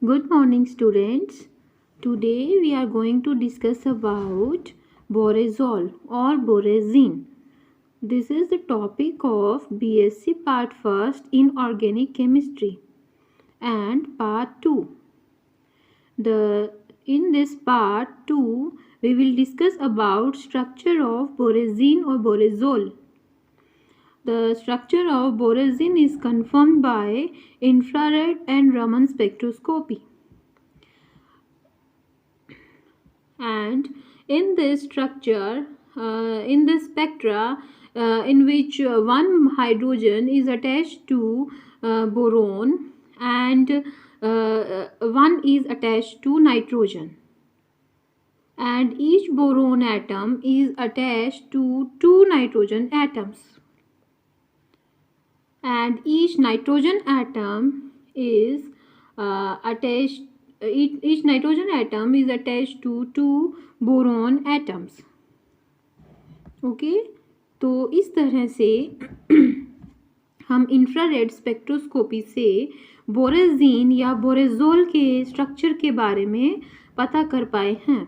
Good morning, students. Today we are going to discuss about borazole or borazine. This is the topic of BSc Part 1st in Organic Chemistry and Part 2. In this Part 2, we will discuss about structure of borazine or borazole. The structure of borazine is confirmed by infrared and Raman spectroscopy. And in this structure, in this spectra, in which one hydrogen is attached to boron and one is attached to nitrogen, and each boron atom is attached to two nitrogen atoms, and each nitrogen atom is attached each nitrogen atom is attached to two boron atoms. Okay, तो इस तरह से हम infrared spectroscopy से बोरेजीन या बोरेजोल के structure के बारे में पता कर पाए हैं.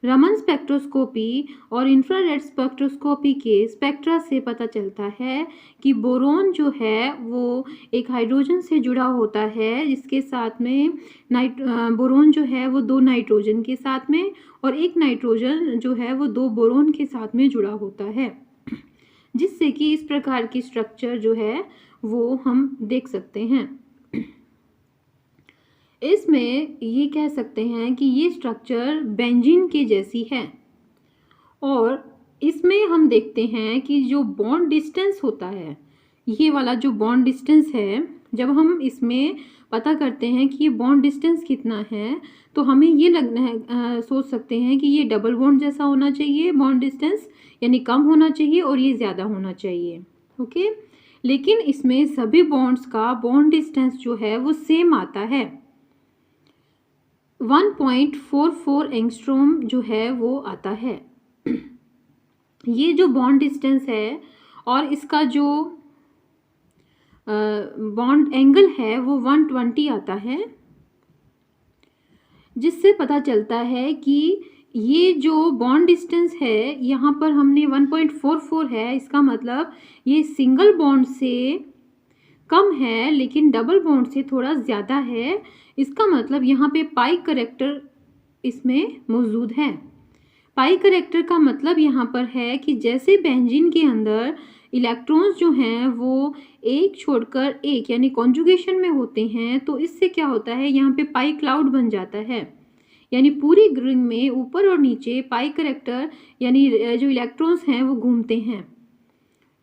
रमन स्पेक्ट्रोस्कोपी और इंफ्रारेड स्पेक्ट्रोस्कोपी के स्पेक्ट्रा से पता चलता है कि बोरोन जो है वो एक हाइड्रोजन से जुड़ा होता है, जिसके साथ में बोरोन जो है वो दो नाइट्रोजन के साथ में और एक नाइट्रोजन जो है वो दो बोरोन के साथ में जुड़ा होता है, जिससे कि इस प्रकार की स्ट्रक्चर जो है वो हम देख सकते हैं. इसमें ये कह सकते हैं कि ये स्ट्रक्चर बेंजीन के जैसी है, और इसमें हम देखते हैं कि जो बॉन्ड डिस्टेंस होता है, ये वाला जो बॉन्ड डिस्टेंस है, जब हम इसमें पता करते हैं कि ये बॉन्ड डिस्टेंस कितना है, तो हमें ये लगना है सोच सकते हैं कि ये डबल बॉन्ड जैसा होना चाहिए बॉन्ड डिस्टेंस, यानी कम होना चाहिए और ये ज़्यादा होना चाहिए. ओके, लेकिन इसमें सभी बॉन्ड्स का बॉन्ड डिस्टेंस जो है वो सेम आता है. 1.44 एंगस्ट्रॉम जो है वो आता है. ये जो बॉन्ड डिस्टेंस है और इसका जो बॉन्ड एंगल है वो 120 आता है, जिससे पता चलता है कि ये जो बॉन्ड डिस्टेंस है यहाँ पर हमने 1.44 है, इसका मतलब ये सिंगल बॉन्ड से कम है लेकिन डबल बॉन्ड से थोड़ा ज़्यादा है. इसका मतलब यहाँ पे पाई करेक्टर इसमें मौजूद है. पाई करेक्टर का मतलब यहाँ पर है कि जैसे बेंजीन के अंदर इलेक्ट्रॉन्स जो हैं वो एक छोड़कर एक यानी कॉन्जुगेशन में होते हैं, तो इससे क्या होता है, यहाँ पे पाई क्लाउड बन जाता है, यानी पूरी रिंग में ऊपर और नीचे पाई करेक्टर यानी जो इलेक्ट्रॉन्स हैं वो घूमते हैं,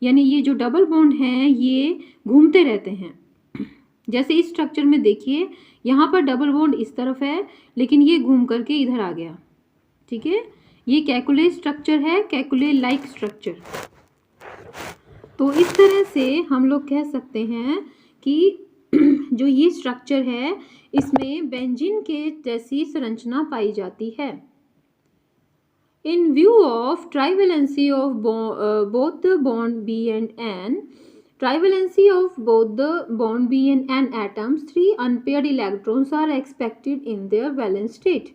यानी ये जो डबल बॉन्ड हैं ये घूमते रहते हैं. जैसे इस स्ट्रक्चर में देखिए, यहाँ पर डबल बॉन्ड इस तरफ है लेकिन ये घूम करके इधर आ गया. ठीक है, ये कैकुले स्ट्रक्चर है, कैकुले लाइक स्ट्रक्चर. तो इस तरह से हम लोग कह सकते हैं कि जो ये स्ट्रक्चर है इसमें बेंजीन के जैसी संरचना पाई जाती है. In view of trivalency of both the bond B and N, trivalency of both the bond B and N atoms, 3 unpaired electrons are expected in their valence state.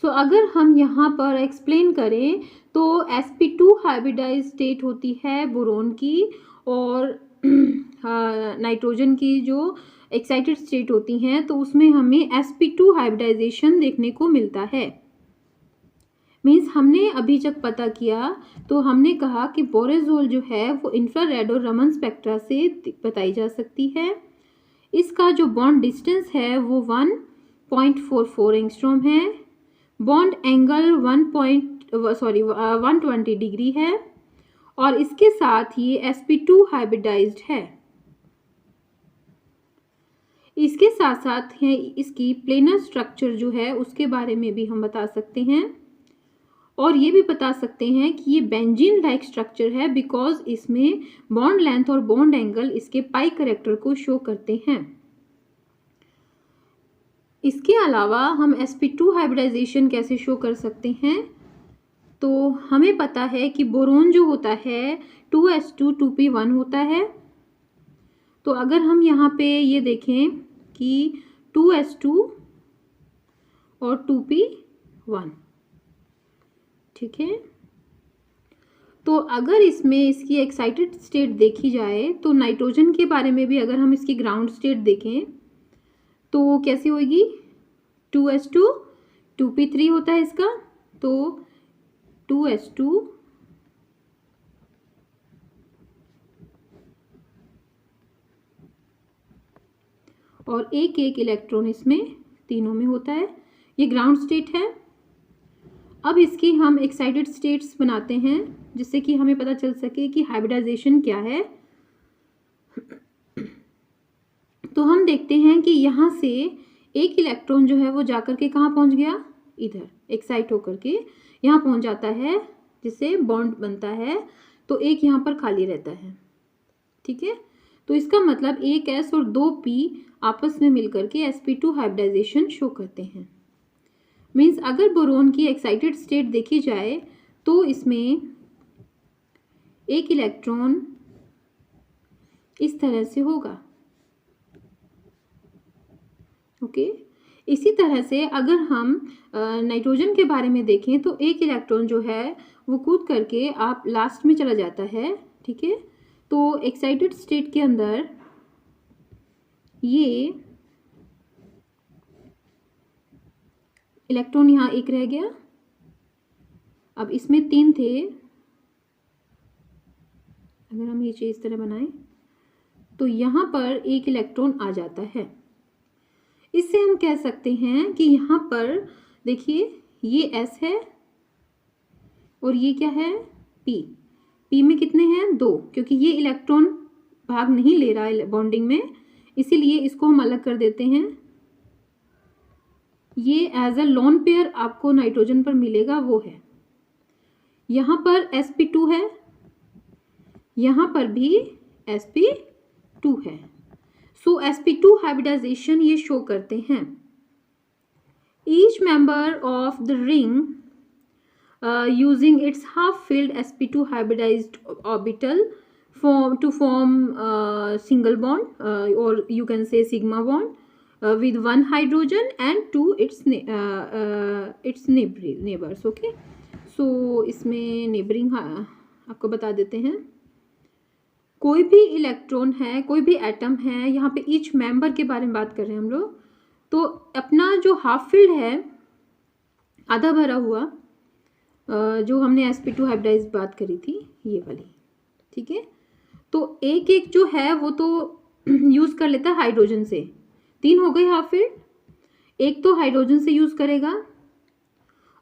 So अगर हम यहाँ पर एक्सप्लेन करें तो sp2 हाइब्रिडाइज स्टेट होती है boron की, और नाइट्रोजन की जो एक्साइटेड स्टेट होती हैं तो उसमें हमें sp2 हाइब्रिडाइजेशन देखने को मिलता है. मीन्स हमने अभी जब पता किया तो हमने कहा कि बोरेजोल जो है वो इंफ्रारेड और रमन स्पेक्ट्रा से बताई जा सकती है. इसका जो बॉन्ड डिस्टेंस है वो 1.44 एंगस्ट्रॉम है, बॉन्ड एंगल 120 डिग्री है, और इसके साथ ये sp2 हाइब्रिडाइज्ड है. इसके साथ साथ है इसकी प्लेनर स्ट्रक्चर जो है उसके बारे में भी हम बता सकते हैं, और ये भी बता सकते हैं कि ये बेंजीन लाइक स्ट्रक्चर है बिकॉज इसमें बॉन्ड लेंथ और बॉन्ड एंगल इसके पाई करेक्टर को शो करते हैं. इसके अलावा हम sp2 हाइब्रिडाइजेशन कैसे शो कर सकते हैं, तो हमें पता है कि बोरोन जो होता है 2s2 2p1 होता है. तो अगर हम यहाँ पे ये देखें कि 2s2 और 2p1, ठीक है। तो अगर इसमें इसकी एक्साइटेड स्टेट देखी जाए तो नाइट्रोजन के बारे में भी अगर हम इसकी ग्राउंड स्टेट देखें तो कैसी होगी, 2s2 2p3 होता है इसका, तो 2s2 और एक इलेक्ट्रॉन इसमें तीनों में होता है। ये ग्राउंड स्टेट है। अब इसकी हम एक्साइटेड स्टेट्स बनाते हैं जिससे कि हमें पता चल सके कि हाइब्रिडाइजेशन क्या है। तो हम देखते हैं कि यहाँ से एक इलेक्ट्रॉन जो है वो जाकर के कहाँ पहुँच गया, इधर एक्साइट होकर के यहाँ पहुँच जाता है, जिससे बॉन्ड बनता है। तो एक यहाँ पर खाली रहता है, ठीक है। तो इसका मतलब एक S और 2p आपस में मिलकर के sp2 हाइब्रिडाइजेशन शो करते हैं। मीन्स अगर बोरोन की एक्साइटेड स्टेट देखी जाए तो इसमें एक इलेक्ट्रॉन इस तरह से होगा, ओके। इसी तरह से अगर हम नाइट्रोजन के बारे में देखें तो एक इलेक्ट्रॉन जो है वो कूद करके आप लास्ट में चला जाता है, ठीक है। तो एक्साइटेड स्टेट के अंदर ये इलेक्ट्रॉन यहाँ एक रह गया। अब इसमें 3 थे, अगर हम ये चीज़ इस तरह बनाएं तो यहाँ पर एक इलेक्ट्रॉन आ जाता है। इससे हम कह सकते हैं कि यहाँ पर देखिए ये S है और ये क्या है, P में कितने हैं, 2, क्योंकि ये इलेक्ट्रॉन भाग नहीं ले रहा है बॉन्डिंग में, इसीलिए इसको हम अलग कर देते हैं। ये एज अ लोन पेयर आपको नाइट्रोजन पर मिलेगा, वो है। यहाँ पर sp2 है, यहाँ पर भी sp2 है। सो sp2 हाइब्रिडाइजेशन ये शो करते हैं। Each member of the ring using its half-filled sp2 hybridized orbital to form single bond, or you can say sigma bond, with one hydrogen and two its neighbors, okay. So इसमें neighboring आपको बता देते हैं। कोई भी electron है, कोई भी एटम है, यहाँ पे ईच मेंबर के बारे में बात कर रहे हैं हम लोग। तो अपना जो हाफ फील्ड है, आधा भरा हुआ, जो हमने sp2 हाइब्रिडाइज बात करी थी, ये वाली, ठीक है। तो एक एक जो है वो तो यूज़ कर लेता है हाइड्रोजन से, 3 हो गए हाफ फील्ड, एक तो हाइड्रोजन से यूज़ करेगा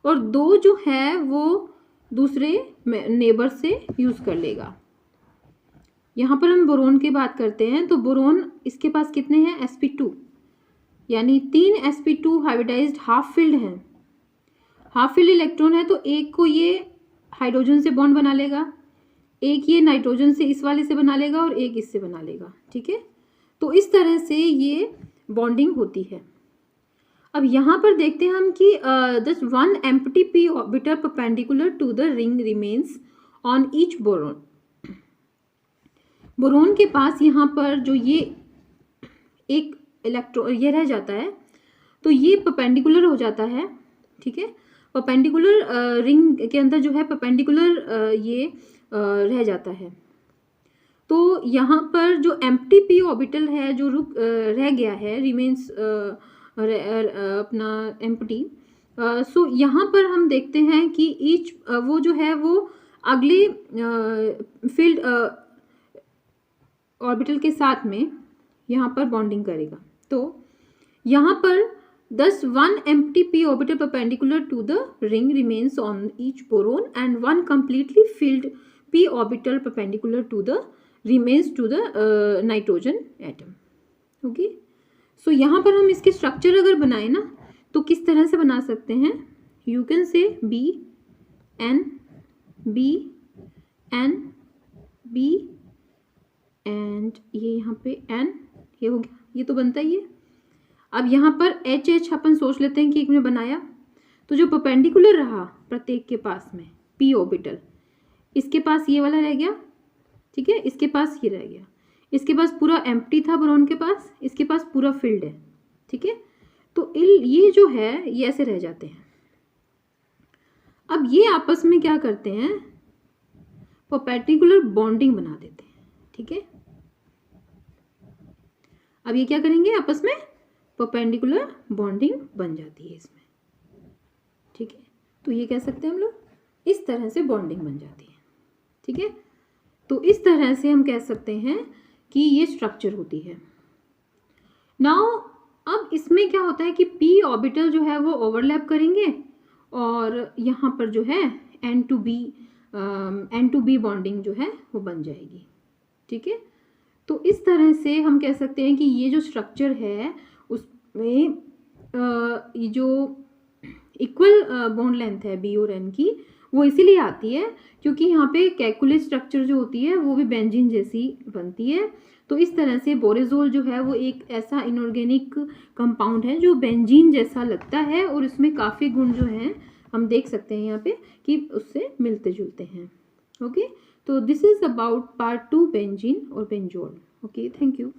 और 2 जो है वो दूसरे नेबर से यूज़ कर लेगा। यहाँ पर हम बोरोन की बात करते हैं तो बोरोन इसके पास कितने हैं, sp2, यानी 3 sp2 हाइब्रिडाइज्ड हाफ फील्ड हैं। हाफ फील्ड इलेक्ट्रॉन है तो एक को ये हाइड्रोजन से बॉन्ड बना लेगा, एक ये नाइट्रोजन से इस वाले से बना लेगा और एक इससे बना लेगा, ठीक है। तो इस तरह से ये बॉन्डिंग होती है। अब यहाँ पर देखते हैं हम कि this one empty p orbital perpendicular to the ring remains on each boron. Boron के पास यहाँ पर जो ये एक इलेक्ट्रॉन ये रह जाता है तो ये परपेंडिकुलर हो जाता है, ठीक है। परपेंडिकुलर रिंग के अंदर जो है परपेंडिकुलर ये रह जाता है। तो यहाँ पर जो एम्प्टी p ऑर्बिटल है जो रह गया है, रिमेन्स अपना एम्प्टी, सो यहाँ पर हम देखते हैं कि ईच वो जो है वो अगले फील्ड ऑर्बिटल के साथ में यहाँ पर बॉन्डिंग करेगा। तो यहाँ पर thus one empty p orbital perpendicular to the ring remains on each boron and one completely filled p orbital perpendicular to the remains to the nitrogen atom, okay. So यहाँ पर हम इसके स्ट्रक्चर अगर बनाए ना तो किस तरह से बना सकते हैं, you can say b n b n b and ये यहाँ पे n, ये हो गया, ये तो बनता ही है। अब यहाँ पर एच एच अपन सोच लेते हैं कि एक में बनाया, तो जो परपेंडिकुलर रहा प्रत्येक के पास में p ऑर्बिटल, इसके पास ये वाला रह गया, ठीक है, इसके पास ये रह गया, इसके पास पूरा एम्प्टी था बोरोन के पास, इसके पास पूरा फिल्ड है, ठीक है। तो ये जो है ये ऐसे रह जाते हैं। अब ये आपस में क्या करते हैं, परपेंडिकुलर बॉन्डिंग बना देते हैं, ठीक है। अब ये क्या करेंगे, आपस में परपेंडिकुलर बॉन्डिंग बन जाती है इसमें, ठीक है। तो ये कह सकते हैं हम लोग, इस तरह से बॉन्डिंग बन जाती है, ठीक है। तो इस तरह से हम कह सकते हैं कि ये स्ट्रक्चर होती है। नाउ अब इसमें क्या होता है कि p ऑर्बिटल जो है वो ओवरलैप करेंगे और यहाँ पर जो है N2B बॉन्डिंग जो है वो बन जाएगी, ठीक है। तो इस तरह से हम कह सकते हैं कि ये जो स्ट्रक्चर है उसमें ये जो इक्वल बॉन्ड लेंथ है B और N की, वो इसीलिए आती है क्योंकि यहाँ पे कैलकुलेट स्ट्रक्चर जो होती है वो भी बेंजीन जैसी बनती है। तो इस तरह से बोरेजोल जो है वो एक ऐसा इनऑर्गेनिक कंपाउंड है जो बेंजीन जैसा लगता है और इसमें काफ़ी गुण जो हैं हम देख सकते हैं यहाँ पे कि उससे मिलते जुलते हैं। ओके, तो this is about part 2 benzene और बेंजोल। Okay, thank you.